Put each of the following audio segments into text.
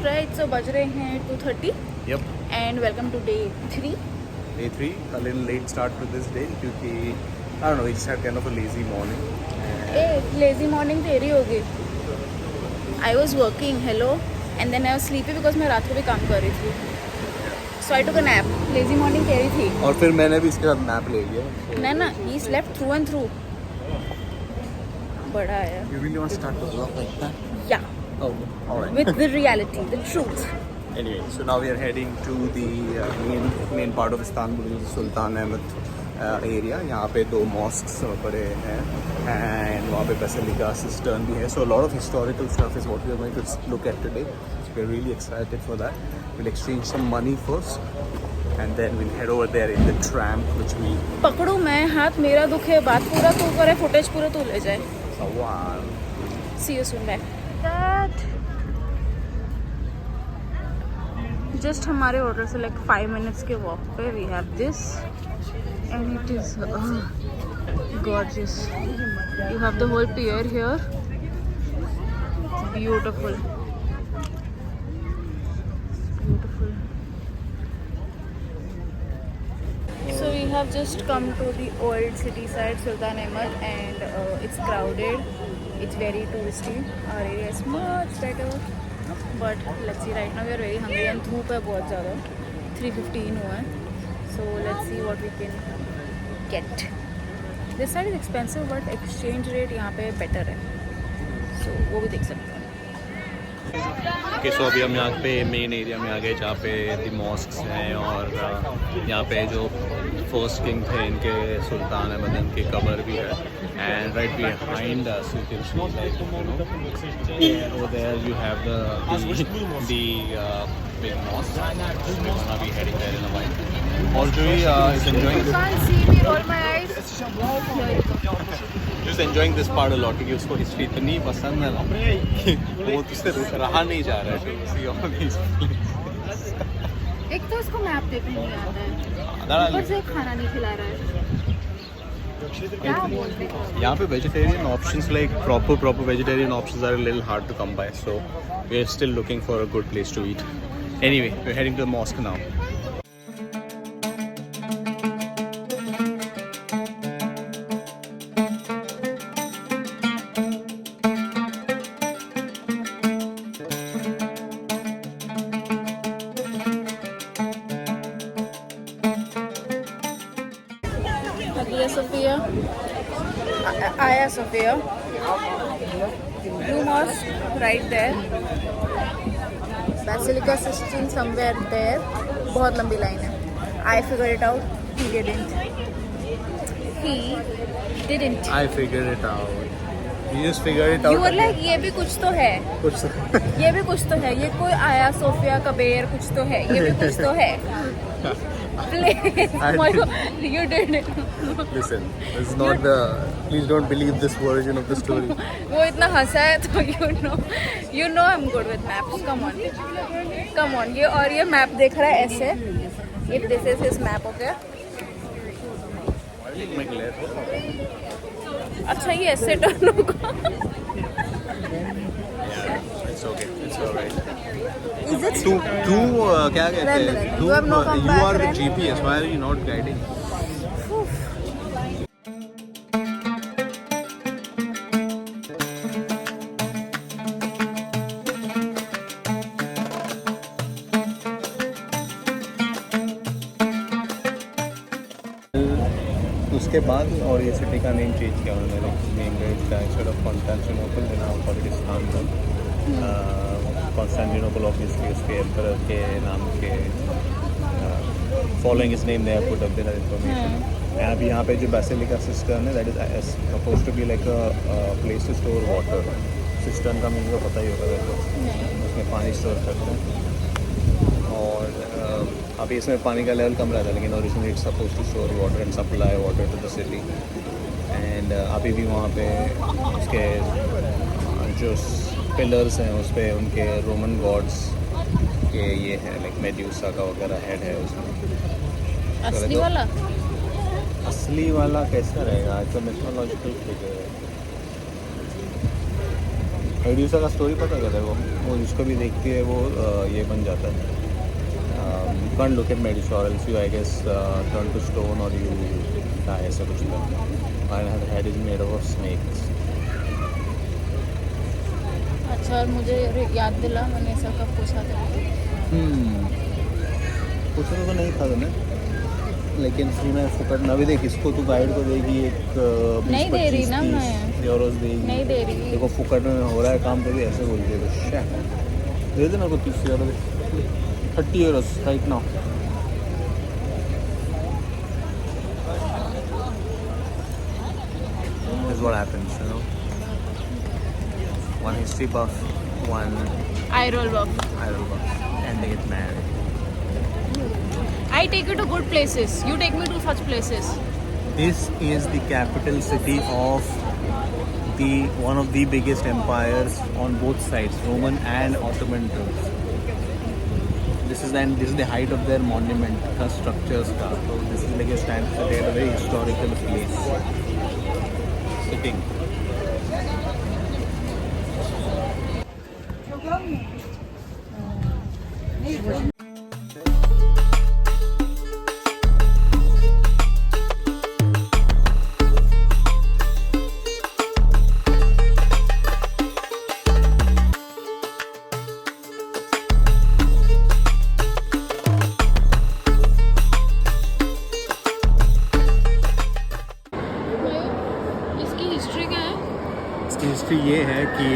Right so बज रहे हैं 2:30 Yep. And welcome to day 3. Day 3, a little late start to this day क्योंकि I don't know, we just had kind of a lazy morning. A lazy morning तेरी होगी. I was working hello and then I was sleepy because मैं रात को भी काम कर रही थी. So I took a nap. Lazy morning तेरी थी. और फिर मैंने भी इसके साथ नैप ले लिया. ना ना he slept through and through. बड़ा है. You really want to start the vlog like that? या Oh, alright. With the reality the truth. Anyway, so now we are heading to the main part of Istanbul, which is Sultan Ahmed area. यहाँ पे 2 mosques पड़े हैं and वहाँ पे Basilica cistern भी है. So a lot of historical stuff is what we are going to look at today. So we're really excited for that. We'll exchange some money first and then we'll head over there in the tram which we. पकड़ू मैं हाथ मेरा दुखे बात पूरा तू करे footage पूरा तू ले जाए. Sawal. See you soon. Bye. Just हमारे होटल से लाइक 5 minutes के वॉक पे we have this and it is gorgeous. You have the whole pier here. Beautiful beautiful. So we have just come to the old city side Sultan Ahmed and it's crowded. It's very touristy. Our area is much better. But let's see, right now we are very hungry and धूप है बहुत ज़्यादा. 3:15 हुआ है. So let's see what we can get. This side is expensive but exchange rate यहाँ पे better है. So वो भी देख सकते हैं. Okay, so अभी हम यहाँ पे मेन एरिया में आ गए जहाँ पे दी मॉस्क्स हैं और यहाँ पे जो फर्स्ट किंग थे इनके सुल्तान अहमद इनकी कबर भी है. And right behind us you can see like over there you have the big mosque. We're gonna be heading there in a while. Audrey is enjoying You can't see me, roll my eyes. Here you go. just enjoying this part a lot क्योंकि उसको history इतनी पसंद है ना कि वो उससे रहा नहीं जा रहा है to see all these places. एक तो इसको मैप देखने नहीं आता है. ऊपर से खाना नहीं खिला रहा है. क्या बोलते हैं? यहाँ पे vegetarian options like proper vegetarian options are a little hard to come by, so we are still looking for a good place to eat. Anyway, we're heading to the mosque now. Hagia Sophia, Hagia Sophia, Blue Mosque right there, Basilica Sistine somewhere there. बहुत लंबी line है. I figured it out. He didn't. I figured it out. You just figured it out. You were like ये भी कुछ तो है. कुछ ये भी कुछ तो है. ये कोई आया सोफिया कबेर कुछ तो है. ये भी कुछ तो है. Please, you did it. Listen, this is not the. Please don't believe this version of the story. वो इतना हंसा है तो you know I'm good with maps. Come on. ये और ये मैप देख रहा है ऐसे. If this is his map, okay? अच्छा ये ऐसे टर्न होगा. It's okay. It's alright. Is it? तू क्या कहते हैं? You have no You comeback, are the right? GPS. Why are you not guiding? उसके बाद और ये सिटी का नेम चेंज किया उन्होंने. Name instead of Constantinople they now call it Istanbul. Constantinople obviously उसके एम्परर के नाम के फॉलोइंग इस name they have put up there information. अभी यहाँ पे जो बेसिलिका सिस्टर्न है that is supposed to be like a place to store water. Cistern का मीनिंग पता ही होगा वैसे. उसमें पानी स्टोर करते हैं और अभी इसमें पानी का लेवल कम रहता है लेकिन originally it's suppose to store water and supply water to the city. And अभी भी वहाँ पे उसके जो पिलर्स हैं उस पर उनके रोमन गॉड्स के ये है लाइक मेड्यूसा का वगैरह हेड है उसमें. असली वाला कैसा रहेगा? तो मिथोलॉजिकल फिगर है. मेडुसा का स्टोरी पता क्या वो जिसको भी देखती है वो ये बन जाता है. You can't look at Medusa or else you, I guess, turn to stone or you die. ऐसा कुछ था. And her head is made of snakes. अच्छा, और मुझे याद दिला, मैंने ऐसा कब पूछा था? पूछा तो नहीं था ना, लेकिन फ्री में फुकट ना भी देख. इसको तो गाइड को देगी एक 20-25 नहीं दे रही ना मैं. यूरोस देगी. नहीं दे रही. देखो फुकट में हो रहा है काम तो भी ऐसे बोलती है. तो दे दे मेरे को 30 euro. 30 euros right now. This is what happens, you know. One history buff, one I roll buff. idol buff, and they get married. I take you to good places. You take me to such places. This is the capital city of one of the biggest empires on both sides, Roman and Ottoman terms. This is the height of their monument, the structures. So this is like a very historical place. Sitting. इसकी history क्या है? इसकी history ये है कि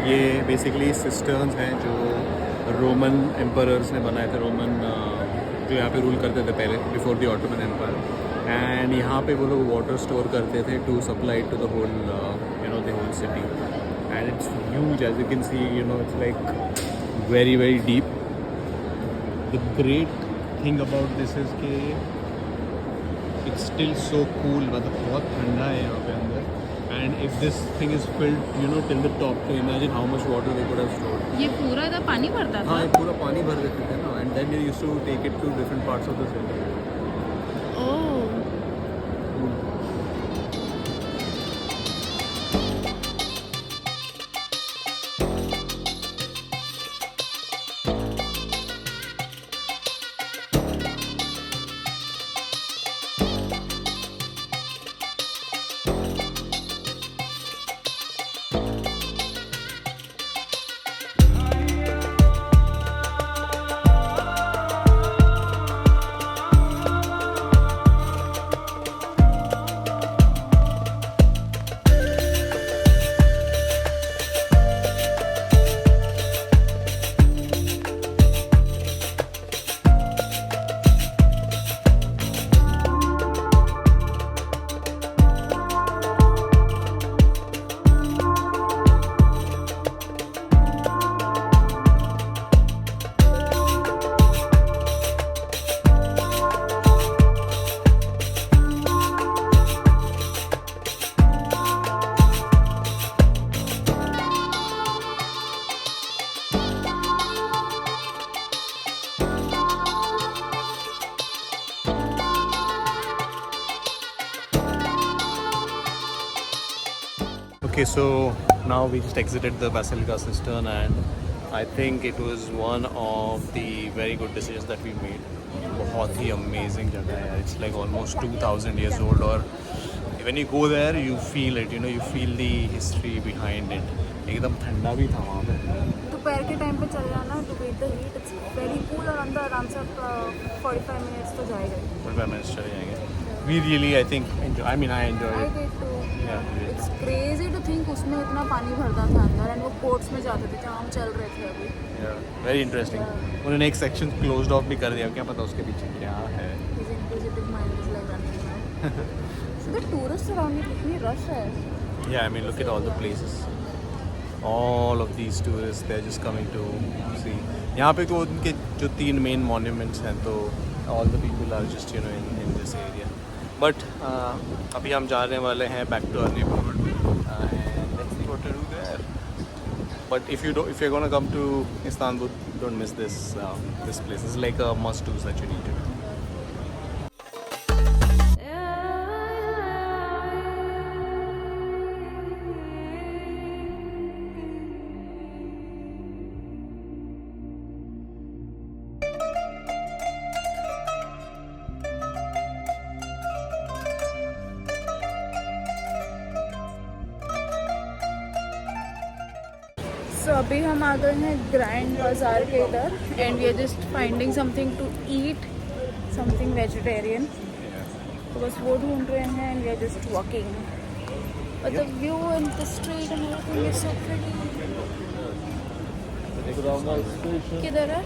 ये basically सिस्टर्न्स हैं जो रोमन एम्परर्स ने बनाए थे. रोमन जो यहाँ पे रूल करते थे पहले before the Ottoman empire. And यहाँ पे वो लोग वाटर स्टोर करते थे to supply to the whole the whole city. And it's huge as you can see. It's like very very deep. The great thing about this is के it's still so cool. मतलब बहुत ठंडा है यहाँ पे अंदर. And if this thing is filled, till the top, so imagine how much water they could have stored. ये पूरा इधर पानी भरता था? हाँ, ये पूरा पानी भर देते थे ना. And then they used to take it to different parts of the city. Oh. Okay, so now we just exited the Basilica Cistern, and I think it was one of the very good decisions that we made. बहुत ही amazing जगह है. It's like almost 2000 years old, और when you go there you feel it, you feel the history behind it. एकदम ठंडा भी था वहाँ पे. दोपहर के टाइम पे चल जाना to beat the heat. It's very cool और अंदर आराम से 45 minutes तो जाएगा. 45 minutes चले जाएंगे. We really, I think, I enjoyed I it. did too. Yeah, It's crazy to think उसमें इतना पानी भरता था अंदर, and वो पोर्ट्स में जाते थे जहाँ हम चल रहे थे अभी. yeah, very interesting. उन्होंने एक सेक्शन क्लोज्ड ऑफ भी कर दिया. क्या पता उसके पीछे क्या है. His inquisitive mind is like running around. So the tourists around it, कितनी rush है. Yeah, look at all the places. All of these tourists, they're just coming to see. यहाँ पे को उनके जो 3 main monuments हैं, तो all the people are just in this area. But अभी हम जाने वाले हैं back to our neighborhood, and let's see what to do there. But if you're gonna come to Istanbul, don't miss this place. It's like a must do that you need to do. सो अभी हम आ गए हैं grand bazaar के इधर and we are just finding something to eat, something vegetarian. तो बस वो ढूंढ रहे हैं and we are just walking, but the view in the street and everything is so pretty. किधर है?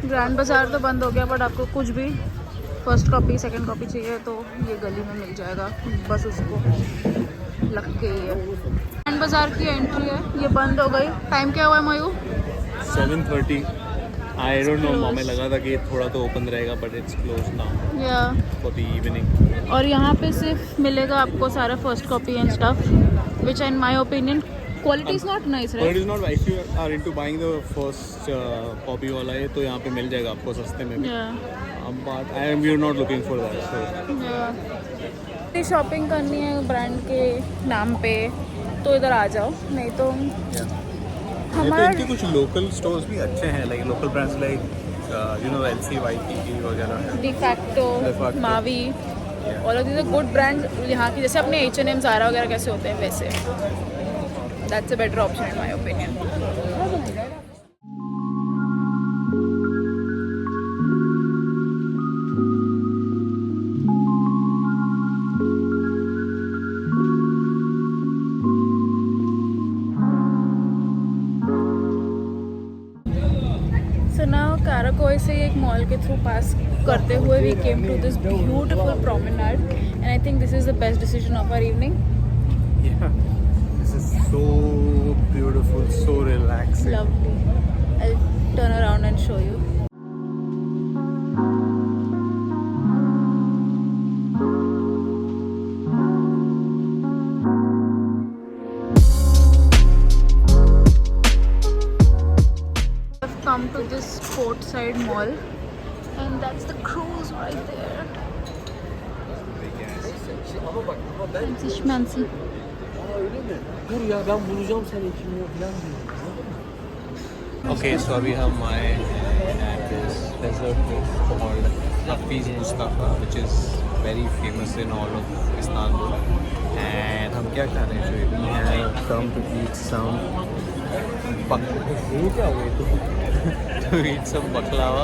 ग्रैंड बाजार तो बंद हो गया, बट आपको कुछ भी फर्स्ट कॉपी सेकंड कॉपी चाहिए तो ये गली में मिल जाएगा, बस उसको लग के ही है। ग्रैंड बाजार की एंट्री है, ये बंद हो गई। टाइम क्या हुआ है मयू? 7:30। आई डोंट नो, हमें लगा था कि थोड़ा तो ओपन रहेगा, बट इट्स क्लोज नाउ या फॉर द इवनिंग। और यहाँ पे सिर्फ मिलेगा आपको सारा first copy and stuff, which in my opinion quality is not nice, But it is not, if you are into buying the first copy वाला है तो यहाँ पे मिल जाएगा आपको सस्ते में भी। But we are not looking for that. So shopping करनी है ब्रांड के नाम पे तो इधर आ जाओ, नहीं तो हमारा इनके कुछ लोकल स्टोर्स भी अच्छे हैं, like local brands like LCYP वगैरह, DeFacto, Mavi, all of these are good brands यहाँ की। जैसे अपने H&M, ज़ारा वगैरह कैसे होते हैं वैसे, that's a better option in my opinion. Karakoy से एक मॉल के थ्रू पास करते हुए we came to this beautiful promenade and I think this is the best decision of our evening. This is so beautiful, so relaxing, lovely. I will turn around and show you. Come to this port side mall and that's the cruise right there. Fancy schmancy. Dur ya, ben bulacağım seni, kim yok falan diyor. Okay, so we have my at this dessert place called Hafiz Mustafa, which is very famous in all of Istanbul. And हम क्या खा रहे हैं? We have come to eat some to eat some baklava,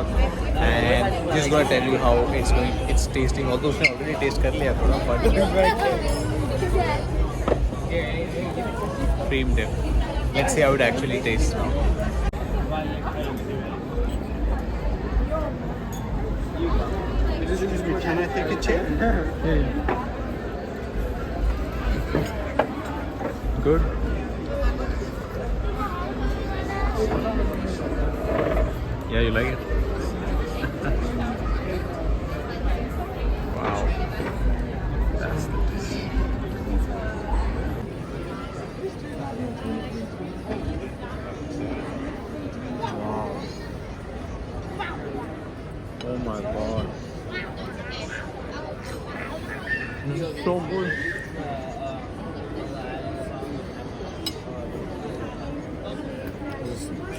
and just gonna tell you how it's tasting. Although उसने already taste कर लिया थोड़ा, but cream dip. Let's see how it actually tastes now. Excuse me, can I take a chair? Good. Yeah, you like it? Wow. That's wow. Oh my god. This is so good.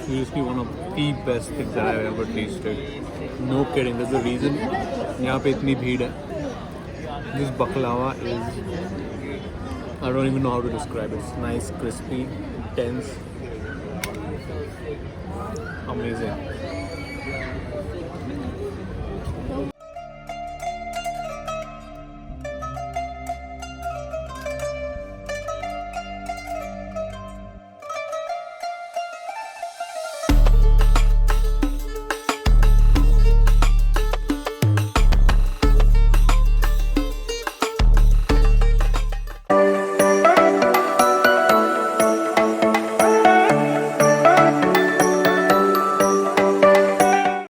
Seriously, one of the best things that I've ever tasted. No kidding. There's a reason यहाँ पे इतनी भीड़ है. This baklava is, I don't even know how to describe it. It's nice, crispy, dense, amazing.